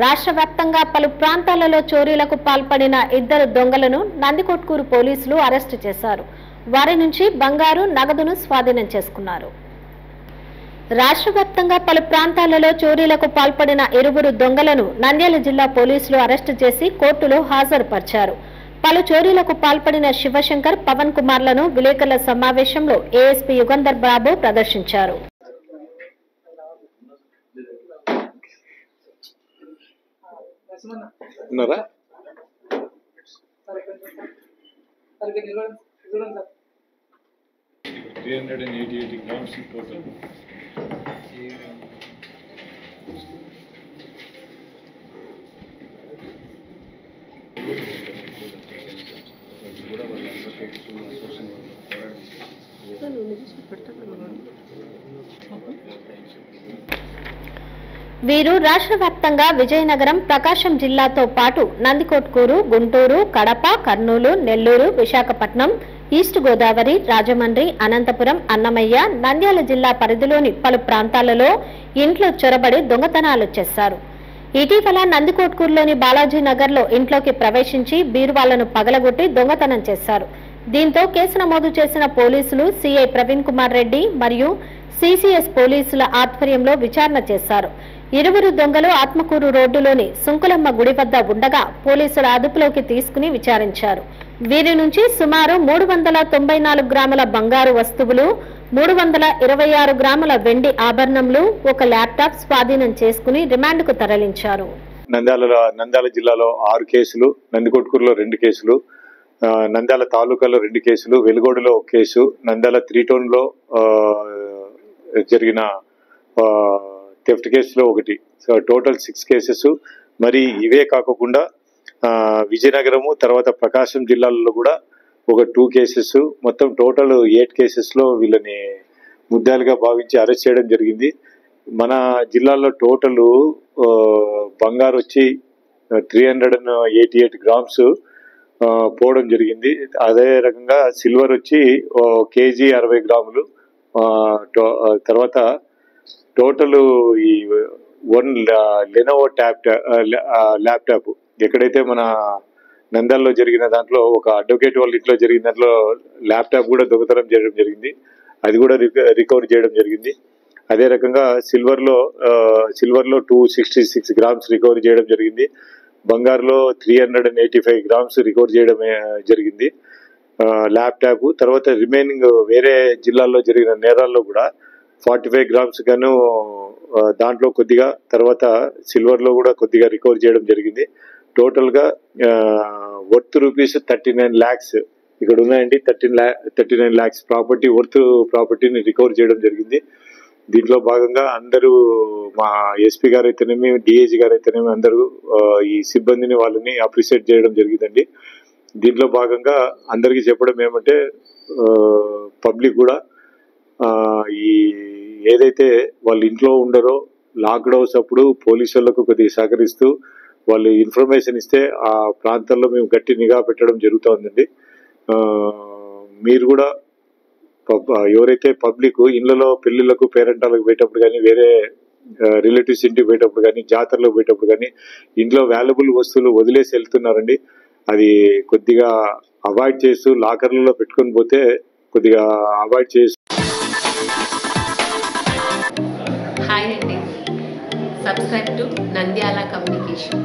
రాష్ట్ర వ్యాప్తంగా పలు ప్రాంతాలలో చోరీలకు పాల్పడిన ఇద్దరు దొంగలను నందికొట్కూరు పోలీసులు అరెస్టు చేశారు. వారి నుంచి బంగారు, నగదును స్వాధీనం చేసుకున్నారు. రాష్ట్ర వ్యాప్తంగా పలు ప్రాంతాలలో చోరీలకు పాల్పడిన ఇరువురు దొంగలను నంద్యాల జిల్లా పోలీసులు అరెస్టు చేసి కోర్టులో హాజరుపరిచారు. పలు చోరీలకు పాల్పడిన శివశంకర్, పవన్ కుమార్లను విలేకరుల సమావేశంలో ఏఎస్పీ యుగంధర్ బాబు ప్రదర్శించారు. వీరు రాష్ట్ర వ్యాప్తంగా విజయనగరం, ప్రకాశం జిల్లాతో పాటు నందికొట్కూరు, గుంటూరు, కడప, కర్నూలు, నెల్లూరు, విశాఖపట్నం, ఈస్ట్ గోదావరి, రాజమండ్రి, అనంతపురం, అన్నమయ్య, నంద్యాల జిల్లా పరిధిలోని పలు ప్రాంతాలలో ఇంట్లో చొరబడి దొంగతనాలు చేశారు. ఇటీవల నందికొట్కూరులోని బాలాజీ నగర్లో ఇంట్లోకి ప్రవేశించి బీరువాలను పగలగొట్టి దొంగతనం చేశారు. దీంతో కేసు నమోదు చేసిన పోలీసులు సిఐ ప్రవీణ్ కుమార్ రెడ్డి మరియు సిసిఎస్ పోలీసుల ఆధ్వర్యంలో విచారణ చేశారు. ఇరువురు దొంగలు ఆత్మకూరు రోడ్డులోని సుంకులమ్మ గుడి వద్ద ఉండగా పోలీసుల అదుపులోకి తీసుకుని విచారించారు. వీరి నుంచి సుమారు 394 గ్రాముల బంగారు వస్తువులు, 326 గ్రాముల వెండి ఆభరణములు, ఒక ల్యాప్టాప్ స్వాధీనం చేసుకుని రిమాండ్కు తరలించారు. నంద్యాల జిల్లాలో 6 కేసులు, నందికొట్కూరులో 2 కేసులు, నంద్యాల తాలూకాలో 2 కేసులు, వెలుగోడులో 1 కేసు, నంద్యాల 3 టౌన్లో జరిగిన థెఫ్ట్ కేసులో 1. So total 6 cases. మరి ఇవే కాకుండా విజయనగరము తర్వాత ప్రకాశం జిల్లాల్లో కూడా ఒక 2 కేసెస్, మొత్తం టోటల్ 8 కేసెస్లో వీళ్ళని ముద్దాలుగా భావించి అరెస్ట్ చేయడం జరిగింది. మన జిల్లాలో టోటల్ బంగారు వచ్చి 388 గ్రామ్స్ పోవడం జరిగింది. అదే రకంగా సిల్వర్ వచ్చి కేజీ 60 గ్రాములు. తర్వాత టోటల్ ఈ 1 లెనోవో ల్యాప్టాప్ ఎక్కడైతే మన నంద్యాలలో జరిగిన దాంట్లో ఒక అడ్వకేట్ వాళ్ళ ఇంట్లో జరిగిన దాంట్లో ల్యాప్టాప్ కూడా దొంగతనం చేయడం జరిగింది. అది కూడా రికవర్ చేయడం జరిగింది. అదే రకంగా సిల్వర్లో 266 గ్రామ్స్ రికవర్ చేయడం జరిగింది. బంగారులో 385 గ్రామ్స్ రికవర్ చేయడం జరిగింది ల్యాప్టాప్. తర్వాత రిమైనింగ్ వేరే జిల్లాల్లో జరిగిన నేరాల్లో కూడా 45 గ్రామ్స్ గాను దాంట్లో కొద్దిగా, తర్వాత సిల్వర్లో కూడా కొద్దిగా రికవర్ చేయడం జరిగింది. టోటల్గా వర్త్ రూపీస్ 39 lakhs ఇక్కడ ఉన్నాయండి. 39 lakhs ప్రాపర్టీని రికవర్ చేయడం జరిగింది. దీంట్లో భాగంగా అందరూ మా ఎస్పీ గారు అయితేనేమి, డిఐజీ గారు అయితేనేమి అందరూ ఈ సిబ్బందిని వాళ్ళని అప్రిషియేట్ చేయడం జరిగిందండి. దీంట్లో భాగంగా అందరికీ చెప్పడం ఏమంటే పబ్లిక్ కూడా ఈ ఏదైతే వాళ్ళు ఇంట్లో ఉండరో లాక్డౌన్స్ అప్పుడు పోలీసు వాళ్ళకు కొద్దిగా సహకరిస్తూ వాళ్ళు ఇన్ఫర్మేషన్ ఇస్తే ఆ ప్రాంతాల్లో మేము గట్టి నిఘా పెట్టడం జరుగుతుందండి. మీరు కూడా ఎవరైతే పబ్లిక్ ఇళ్లలో పెళ్లిళ్లకు, పేరెంటాలకు పోయేటప్పుడు కానీ, వేరే రిలేటివ్స్ ఇంటికి పోయేటప్పుడు కానీ, జాతరలకు పోయేటప్పుడు కానీ ఇంట్లో వాల్యుబుల్ వస్తువులు వదిలేసి వెళ్తున్నారండి. అది కొద్దిగా అవాయిడ్ చేస్తూ లాకర్లలో పెట్టుకొని పోతే కొద్దిగా అవాయిడ్ చేస్తూ. హాయ్ అండి, సబ్స్క్రైబ్ టు నంద్యాల కమ్యూనికేషన్.